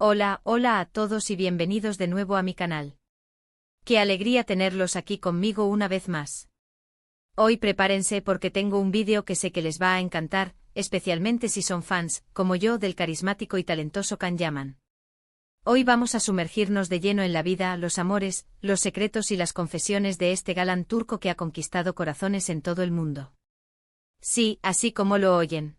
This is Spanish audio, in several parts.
Hola, hola a todos y bienvenidos de nuevo a mi canal. Qué alegría tenerlos aquí conmigo una vez más. Hoy prepárense porque tengo un vídeo que sé que les va a encantar, especialmente si son fans, como yo, del carismático y talentoso Can Yaman. Hoy vamos a sumergirnos de lleno en la vida, los amores, los secretos y las confesiones de este galán turco que ha conquistado corazones en todo el mundo. Sí, así como lo oyen.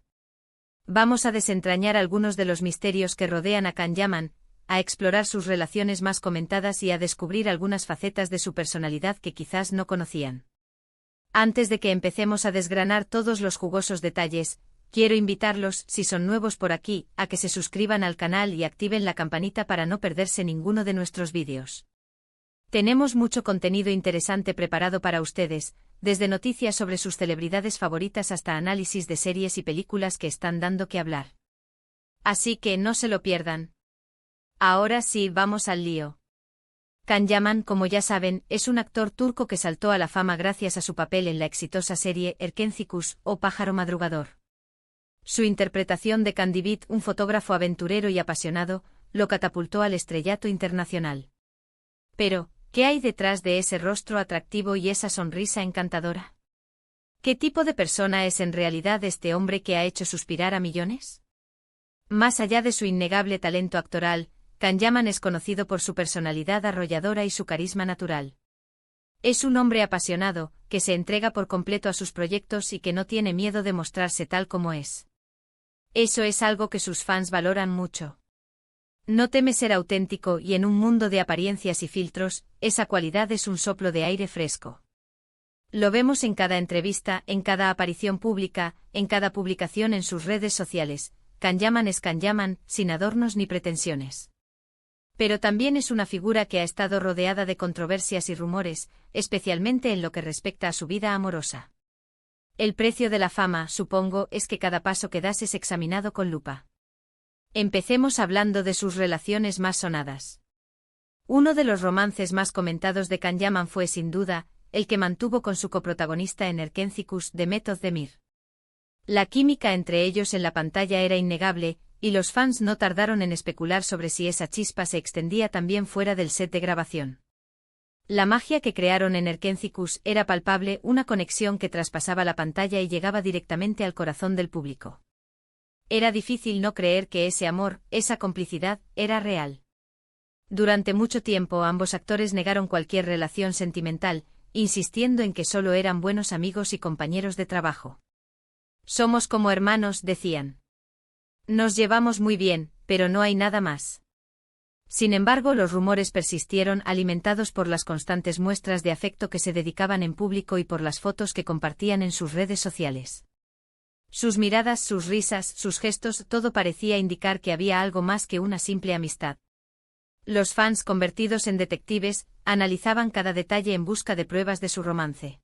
Vamos a desentrañar algunos de los misterios que rodean a Can Yaman, a explorar sus relaciones más comentadas y a descubrir algunas facetas de su personalidad que quizás no conocían. Antes de que empecemos a desgranar todos los jugosos detalles, quiero invitarlos, si son nuevos por aquí, a que se suscriban al canal y activen la campanita para no perderse ninguno de nuestros vídeos. Tenemos mucho contenido interesante preparado para ustedes, desde noticias sobre sus celebridades favoritas hasta análisis de series y películas que están dando que hablar. Así que no se lo pierdan. Ahora sí, vamos al lío. Can Yaman, como ya saben, es un actor turco que saltó a la fama gracias a su papel en la exitosa serie Erkencikus, o Pájaro Madrugador. Su interpretación de Candibit, un fotógrafo aventurero y apasionado, lo catapultó al estrellato internacional. Pero, ¿qué hay detrás de ese rostro atractivo y esa sonrisa encantadora? ¿Qué tipo de persona es en realidad este hombre que ha hecho suspirar a millones? Más allá de su innegable talento actoral, Can Yaman es conocido por su personalidad arrolladora y su carisma natural. Es un hombre apasionado, que se entrega por completo a sus proyectos y que no tiene miedo de mostrarse tal como es. Eso es algo que sus fans valoran mucho. No teme ser auténtico y en un mundo de apariencias y filtros, esa cualidad es un soplo de aire fresco. Lo vemos en cada entrevista, en cada aparición pública, en cada publicación en sus redes sociales. Can Yaman es Can Yaman, sin adornos ni pretensiones. Pero también es una figura que ha estado rodeada de controversias y rumores, especialmente en lo que respecta a su vida amorosa. El precio de la fama, supongo, es que cada paso que das es examinado con lupa. Empecemos hablando de sus relaciones más sonadas. Uno de los romances más comentados de Can Yaman fue sin duda, el que mantuvo con su coprotagonista en Erkencikus, Demet Özdemir. La química entre ellos en la pantalla era innegable, y los fans no tardaron en especular sobre si esa chispa se extendía también fuera del set de grabación. La magia que crearon en Erkencikus era palpable, una conexión que traspasaba la pantalla y llegaba directamente al corazón del público. Era difícil no creer que ese amor, esa complicidad, era real. Durante mucho tiempo ambos actores negaron cualquier relación sentimental, insistiendo en que solo eran buenos amigos y compañeros de trabajo. Somos como hermanos, decían. Nos llevamos muy bien, pero no hay nada más. Sin embargo, los rumores persistieron, alimentados por las constantes muestras de afecto que se dedicaban en público y por las fotos que compartían en sus redes sociales. Sus miradas, sus risas, sus gestos, todo parecía indicar que había algo más que una simple amistad. Los fans, convertidos en detectives, analizaban cada detalle en busca de pruebas de su romance.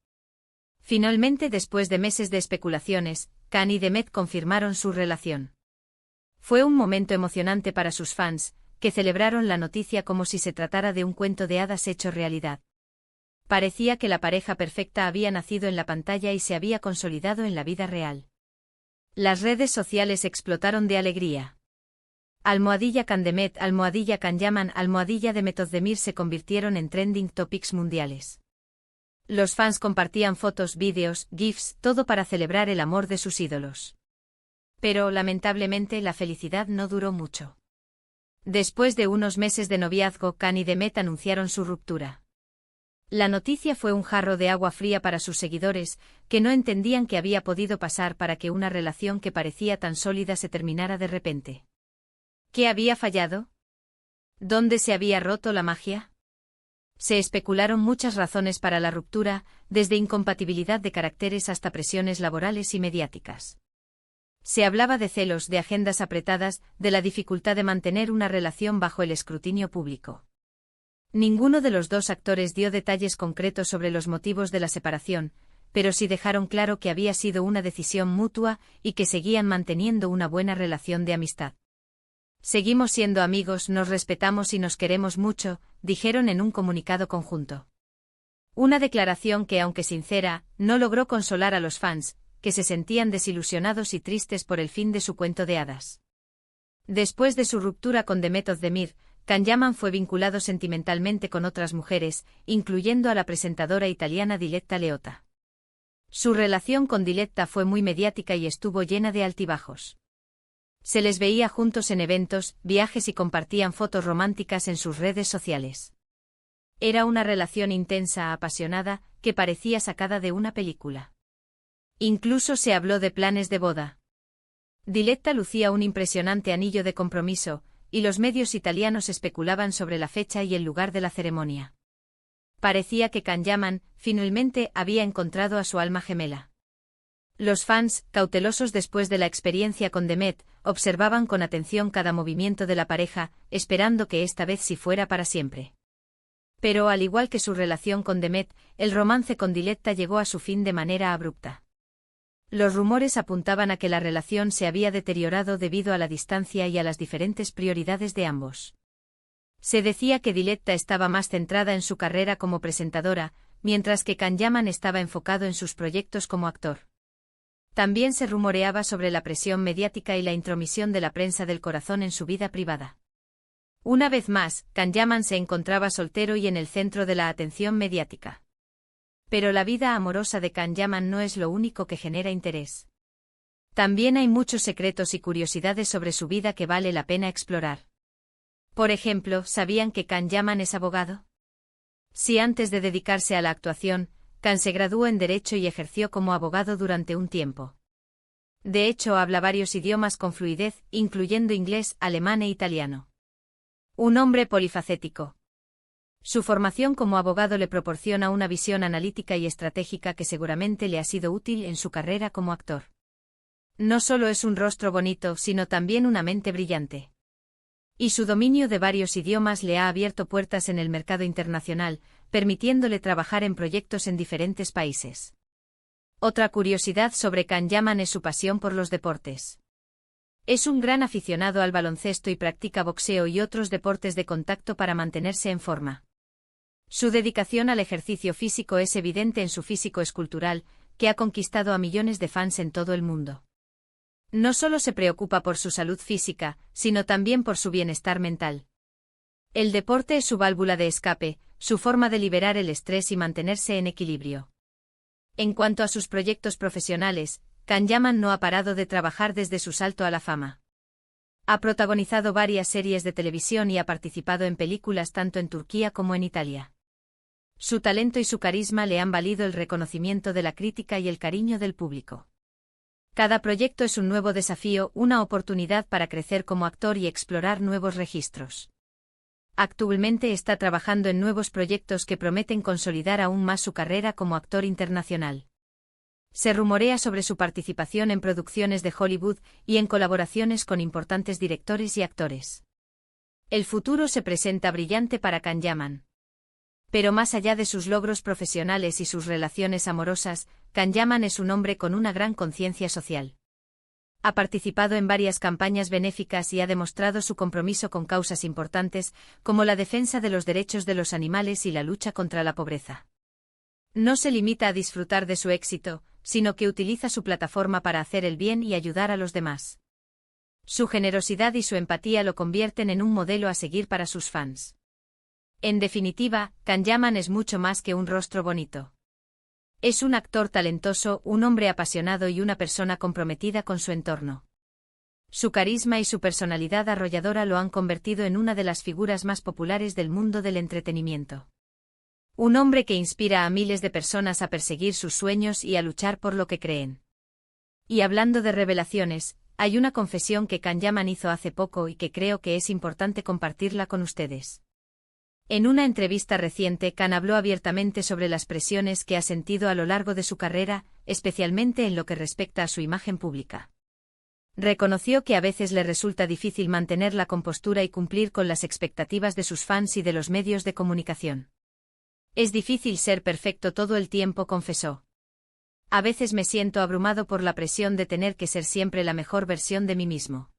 Finalmente, después de meses de especulaciones, Can y Demet confirmaron su relación. Fue un momento emocionante para sus fans, que celebraron la noticia como si se tratara de un cuento de hadas hecho realidad. Parecía que la pareja perfecta había nacido en la pantalla y se había consolidado en la vida real. Las redes sociales explotaron de alegría. Can Demet, Can Yaman, Demet Özdemir se convirtieron en trending topics mundiales. Los fans compartían fotos, vídeos, GIFs, todo para celebrar el amor de sus ídolos. Pero, lamentablemente, la felicidad no duró mucho. Después de unos meses de noviazgo, Can y Demet anunciaron su ruptura. La noticia fue un jarro de agua fría para sus seguidores, que no entendían qué había podido pasar para que una relación que parecía tan sólida se terminara de repente. ¿Qué había fallado? ¿Dónde se había roto la magia? Se especularon muchas razones para la ruptura, desde incompatibilidad de caracteres hasta presiones laborales y mediáticas. Se hablaba de celos, de agendas apretadas, de la dificultad de mantener una relación bajo el escrutinio público. Ninguno de los dos actores dio detalles concretos sobre los motivos de la separación, pero sí dejaron claro que había sido una decisión mutua y que seguían manteniendo una buena relación de amistad. Seguimos siendo amigos, nos respetamos y nos queremos mucho, dijeron en un comunicado conjunto. Una declaración que, aunque sincera, no logró consolar a los fans, que se sentían desilusionados y tristes por el fin de su cuento de hadas. Después de su ruptura con Demet Özdemir, Can Yaman fue vinculado sentimentalmente con otras mujeres, incluyendo a la presentadora italiana Diletta Leotta. Su relación con Diletta fue muy mediática y estuvo llena de altibajos. Se les veía juntos en eventos, viajes y compartían fotos románticas en sus redes sociales. Era una relación intensa, apasionada, que parecía sacada de una película. Incluso se habló de planes de boda. Diletta lucía un impresionante anillo de compromiso, y los medios italianos especulaban sobre la fecha y el lugar de la ceremonia. Parecía que Can Yaman, finalmente, había encontrado a su alma gemela. Los fans, cautelosos después de la experiencia con Demet, observaban con atención cada movimiento de la pareja, esperando que esta vez sí fuera para siempre. Pero al igual que su relación con Demet, el romance con Diletta llegó a su fin de manera abrupta. Los rumores apuntaban a que la relación se había deteriorado debido a la distancia y a las diferentes prioridades de ambos. Se decía que Diletta estaba más centrada en su carrera como presentadora, mientras que Can Yaman estaba enfocado en sus proyectos como actor. También se rumoreaba sobre la presión mediática y la intromisión de la prensa del corazón en su vida privada. Una vez más, Can Yaman se encontraba soltero y en el centro de la atención mediática. Pero la vida amorosa de Can Yaman no es lo único que genera interés. También hay muchos secretos y curiosidades sobre su vida que vale la pena explorar. Por ejemplo, ¿sabían que Can Yaman es abogado? Sí, antes de dedicarse a la actuación, Can se graduó en Derecho y ejerció como abogado durante un tiempo. De hecho, habla varios idiomas con fluidez, incluyendo inglés, alemán e italiano. Un hombre polifacético. Su formación como abogado le proporciona una visión analítica y estratégica que seguramente le ha sido útil en su carrera como actor. No solo es un rostro bonito, sino también una mente brillante. Y su dominio de varios idiomas le ha abierto puertas en el mercado internacional, permitiéndole trabajar en proyectos en diferentes países. Otra curiosidad sobre Can Yaman es su pasión por los deportes. Es un gran aficionado al baloncesto y practica boxeo y otros deportes de contacto para mantenerse en forma. Su dedicación al ejercicio físico es evidente en su físico escultural, que ha conquistado a millones de fans en todo el mundo. No solo se preocupa por su salud física, sino también por su bienestar mental. El deporte es su válvula de escape, su forma de liberar el estrés y mantenerse en equilibrio. En cuanto a sus proyectos profesionales, Can Yaman no ha parado de trabajar desde su salto a la fama. Ha protagonizado varias series de televisión y ha participado en películas tanto en Turquía como en Italia. Su talento y su carisma le han valido el reconocimiento de la crítica y el cariño del público. Cada proyecto es un nuevo desafío, una oportunidad para crecer como actor y explorar nuevos registros. Actualmente está trabajando en nuevos proyectos que prometen consolidar aún más su carrera como actor internacional. Se rumorea sobre su participación en producciones de Hollywood y en colaboraciones con importantes directores y actores. El futuro se presenta brillante para Can Yaman. Pero más allá de sus logros profesionales y sus relaciones amorosas, Can Yaman es un hombre con una gran conciencia social. Ha participado en varias campañas benéficas y ha demostrado su compromiso con causas importantes, como la defensa de los derechos de los animales y la lucha contra la pobreza. No se limita a disfrutar de su éxito, sino que utiliza su plataforma para hacer el bien y ayudar a los demás. Su generosidad y su empatía lo convierten en un modelo a seguir para sus fans. En definitiva, Can Yaman es mucho más que un rostro bonito. Es un actor talentoso, un hombre apasionado y una persona comprometida con su entorno. Su carisma y su personalidad arrolladora lo han convertido en una de las figuras más populares del mundo del entretenimiento. Un hombre que inspira a miles de personas a perseguir sus sueños y a luchar por lo que creen. Y hablando de revelaciones, hay una confesión que Can Yaman hizo hace poco y que creo que es importante compartirla con ustedes. En una entrevista reciente, Can habló abiertamente sobre las presiones que ha sentido a lo largo de su carrera, especialmente en lo que respecta a su imagen pública. Reconoció que a veces le resulta difícil mantener la compostura y cumplir con las expectativas de sus fans y de los medios de comunicación. Es difícil ser perfecto todo el tiempo, confesó. A veces me siento abrumado por la presión de tener que ser siempre la mejor versión de mí mismo.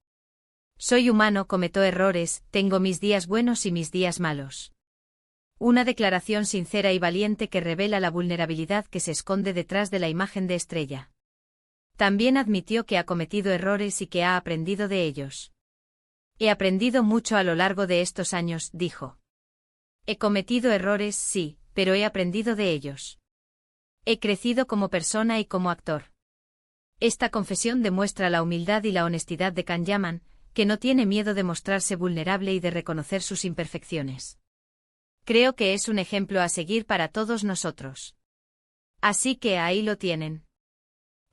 Soy humano, cometo errores, tengo mis días buenos y mis días malos. Una declaración sincera y valiente que revela la vulnerabilidad que se esconde detrás de la imagen de estrella. También admitió que ha cometido errores y que ha aprendido de ellos. He aprendido mucho a lo largo de estos años, dijo. He cometido errores, sí, pero he aprendido de ellos. He crecido como persona y como actor. Esta confesión demuestra la humildad y la honestidad de Can Yaman, que no tiene miedo de mostrarse vulnerable y de reconocer sus imperfecciones. Creo que es un ejemplo a seguir para todos nosotros. Así que ahí lo tienen.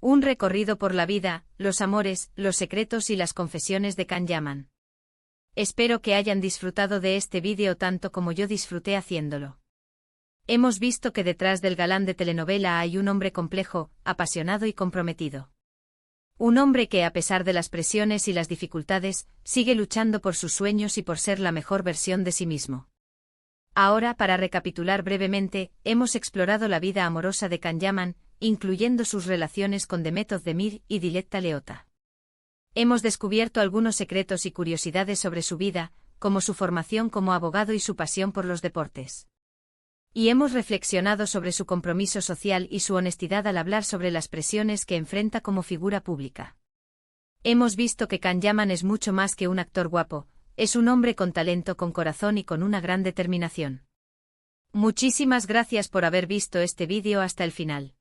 Un recorrido por la vida, los amores, los secretos y las confesiones de Can Yaman. Espero que hayan disfrutado de este vídeo tanto como yo disfruté haciéndolo. Hemos visto que detrás del galán de telenovela hay un hombre complejo, apasionado y comprometido. Un hombre que, a pesar de las presiones y las dificultades, sigue luchando por sus sueños y por ser la mejor versión de sí mismo. Ahora, para recapitular brevemente, hemos explorado la vida amorosa de Can Yaman, incluyendo sus relaciones con Demet Özdemir y Dilekta Leotta. Hemos descubierto algunos secretos y curiosidades sobre su vida, como su formación como abogado y su pasión por los deportes. Y hemos reflexionado sobre su compromiso social y su honestidad al hablar sobre las presiones que enfrenta como figura pública. Hemos visto que Can Yaman es mucho más que un actor guapo, es un hombre con talento, con corazón y con una gran determinación. Muchísimas gracias por haber visto este vídeo hasta el final.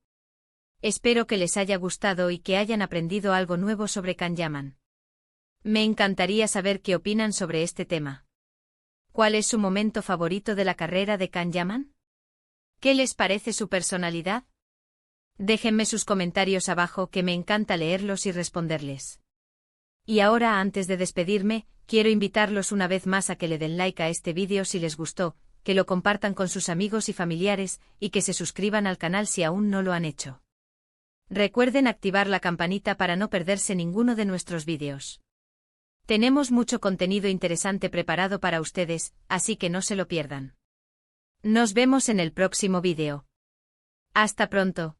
Espero que les haya gustado y que hayan aprendido algo nuevo sobre Can Yaman. Me encantaría saber qué opinan sobre este tema. ¿Cuál es su momento favorito de la carrera de Can Yaman? ¿Qué les parece su personalidad? Déjenme sus comentarios abajo, que me encanta leerlos y responderles. Y ahora, antes de despedirme, quiero invitarlos una vez más a que le den like a este vídeo si les gustó, que lo compartan con sus amigos y familiares, y que se suscriban al canal si aún no lo han hecho. Recuerden activar la campanita para no perderse ninguno de nuestros vídeos. Tenemos mucho contenido interesante preparado para ustedes, así que no se lo pierdan. Nos vemos en el próximo vídeo. Hasta pronto.